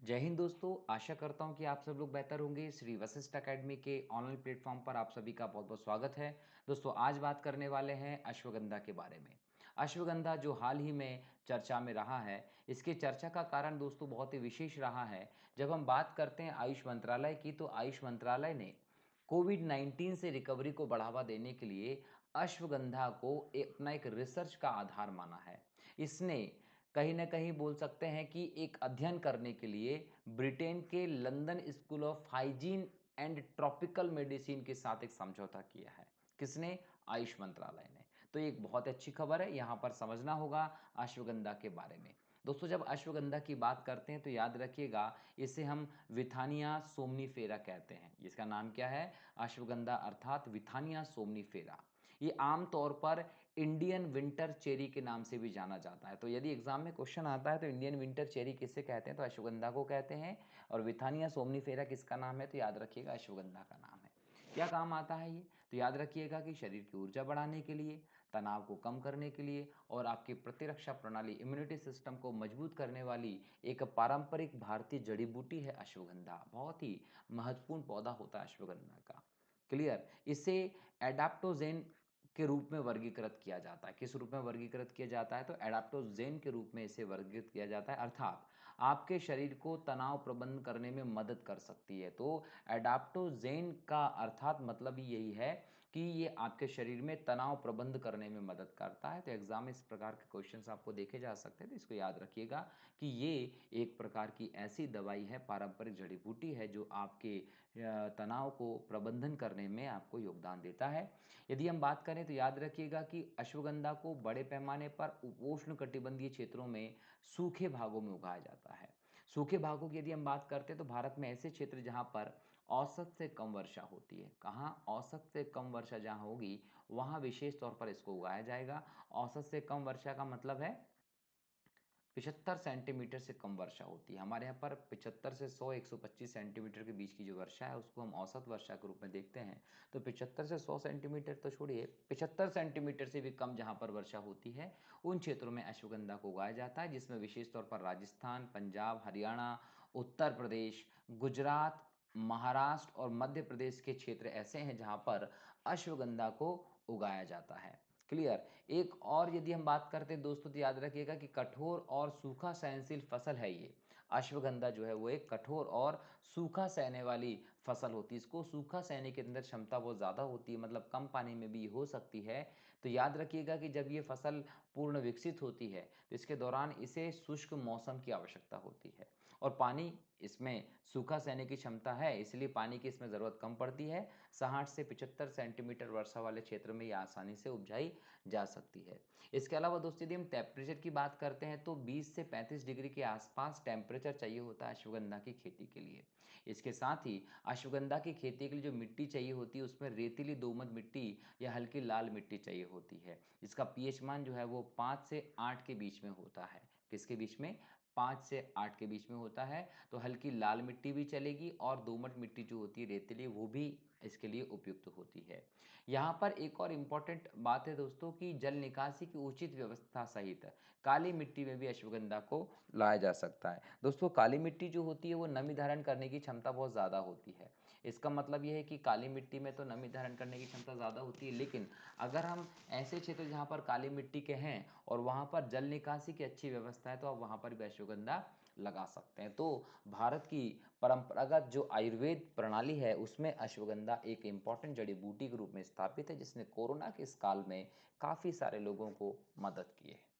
जय हिंद दोस्तों, आशा करता हूँ कि आप सब लोग बेहतर होंगे। श्री वशिष्ठ अकेडमी के ऑनलाइन प्लेटफ़ॉर्म पर आप सभी का बहुत-बहुत स्वागत है। दोस्तों, आज बात करने वाले हैं अश्वगंधा के बारे में। अश्वगंधा जो हाल ही में चर्चा में रहा है, इसकी चर्चा का कारण दोस्तों बहुत ही विशेष रहा है। जब हम बात करते हैं आयुष मंत्रालय की, तो आयुष मंत्रालय ने कोविड-19 से रिकवरी को बढ़ावा देने के लिए अश्वगंधा को अपना एक रिसर्च का आधार माना है। इसने कहीं न कहीं बोल सकते हैं कि एक अध्ययन करने के लिए ब्रिटेन के London school of hygiene and tropical medicine के साथ एक समझौता किया है। किसने? आयुष मंत्रालय ने। तो ये एक बहुत अच्छी खबर है, यहाँ पर समझना होगा अश्वगंधा के बारे में। दोस्तों, जब अश्वगंधा की बात करते हैं तो याद रखिएगा, इसे हम विथानिया सोमनीफेरा कहते हैं। इसका नाम क्या है? अश्वगंधा अर्थात विथानिया सोमनीफेरा। ये आम तौर पर इंडियन विंटर चेरी के नाम से भी जाना जाता है। तो यदि एग्जाम में क्वेश्चन आता है तो इंडियन विंटर चेरी किसे कहते हैं, तो अश्वगंधा को कहते हैं। और विथानिया सोमनीफेरा किसका नाम है, तो याद रखिएगा अश्वगंधा का नाम है। क्या काम आता है ये? तो याद रखिएगा कि शरीर की ऊर्जा बढ़ाने के लिए, तनाव को कम करने के लिए और आपकी प्रतिरक्षा प्रणाली इम्यूनिटी सिस्टम को मजबूत करने वाली एक पारंपरिक भारतीय जड़ी बूटी है अश्वगंधा। बहुत ही महत्वपूर्ण पौधा होता है अश्वगंधा का। क्लियर? इसे एडाप्टोजेन के रूप में वर्गीकृत किया जाता है। किस रूप में वर्गीकृत किया जाता है? तो एडाप्टोजेन के रूप में इसे वर्गीकृत किया जाता है, अर्थात आपके शरीर को तनाव प्रबंधन करने में मदद कर सकती है। तो एडाप्टोजेन का अर्थात मतलब ही यही है कि ये आपके शरीर में तनाव प्रबंध करने में मदद करता है। तो एग्जाम में इस प्रकार के क्वेश्चंस आपको देखे जा सकते हैं, तो इसको याद रखिएगा कि ये एक प्रकार की ऐसी दवाई है, पारंपरिक जड़ी बूटी है, जो आपके तनाव को प्रबंधन करने में आपको योगदान देता है। यदि हम बात करें तो याद रखिएगा कि अश्वगंधा को बड़े पैमाने पर उपोष्ण कटिबंधीय क्षेत्रों में सूखे भागों में उगाया जाता है। सूखे भागों की यदि हम बात करते हैं तो भारत में ऐसे क्षेत्र जहां पर औसत से कम वर्षा होती है। कहाँ? औसत से कम वर्षा जहां होगी वहां विशेष तौर पर इसको उगाया जाएगा। औसत से कम वर्षा का मतलब है 75 सेंटीमीटर से कम वर्षा होती है। हमारे यहाँ पर 75 से 100 125 सेंटीमीटर के बीच की जो वर्षा है उसको हम औसत वर्षा के रूप में देखते हैं। तो 75 से 100 सेंटीमीटर तो छोड़िए, 75 सेंटीमीटर से भी कम जहाँ पर वर्षा होती है उन क्षेत्रों में अश्वगंधा को उगाया जाता है, जिसमें विशेष तौर पर राजस्थान, पंजाब, हरियाणा, उत्तर प्रदेश, गुजरात, महाराष्ट्र और मध्य प्रदेश के क्षेत्र ऐसे हैं जहाँ पर अश्वगंधा को उगाया जाता है। क्लियर? एक और यदि हम बात करते हैं दोस्तों, तो याद रखिएगा कि कठोर और सूखा सहनशील फसल है ये। अश्वगंधा जो है वो एक कठोर और सूखा सहने वाली फसल होती है। इसको सूखा सहने के अंदर क्षमता बहुत ज़्यादा होती है, मतलब कम पानी में भी हो सकती है। तो याद रखिएगा कि जब ये फसल पूर्ण विकसित होती है तो इसके दौरान इसे शुष्क मौसम की आवश्यकता होती है और पानी इसमें सूखा सहने की क्षमता है, इसलिए पानी की इसमें ज़रूरत कम पड़ती है। 60 से 75 सेंटीमीटर वर्षा वाले क्षेत्र में ये आसानी से उपजाई जा सकती है। इसके अलावा दोस्तों, यदि हम टेम्परेचर की बात करते हैं तो 20 से 35 डिग्री के आसपास टेम्परेचर चाहिए होता है अश्वगंधा की खेती के लिए। इसके साथ ही अश्वगंधा की खेती के लिए जो मिट्टी चाहिए होती है उसमें रेतीली दोमट मिट्टी या हल्की लाल मिट्टी चाहिए होती है। इसका पीएच मान जो है वो 5 से 8 के बीच में होता है। किसके बीच में? 5 से 8 के बीच में होता है। तो हल्की लाल मिट्टी भी चलेगी और दोमट मिट्टी जो होती है रेतीली, वो भी इसके लिए उपयुक्त होती है। यहाँ पर एक और इम्पॉर्टेंट बात है दोस्तों कि जल निकासी की उचित व्यवस्था सहित काली मिट्टी में भी अश्वगंधा को लाया जा सकता है। दोस्तों, काली मिट्टी जो होती है वो नमी धारण करने की क्षमता बहुत ज़्यादा होती है। इसका मतलब ये है कि काली मिट्टी में तो नमी धारण करने की क्षमता ज़्यादा होती है, लेकिन अगर हम ऐसे क्षेत्र जहाँ पर काली मिट्टी के हैं और वहाँ पर जल निकासी की अच्छी व्यवस्था है तो आप वहाँ पर भी अश्वगंधा लगा सकते हैं। तो भारत की परंपरागत जो आयुर्वेद प्रणाली है उसमें अश्वगंधा एक इम्पॉर्टेंट जड़ी बूटी के रूप में स्थापित है, जिसने कोरोना के इस काल में काफ़ी सारे लोगों को मदद की है।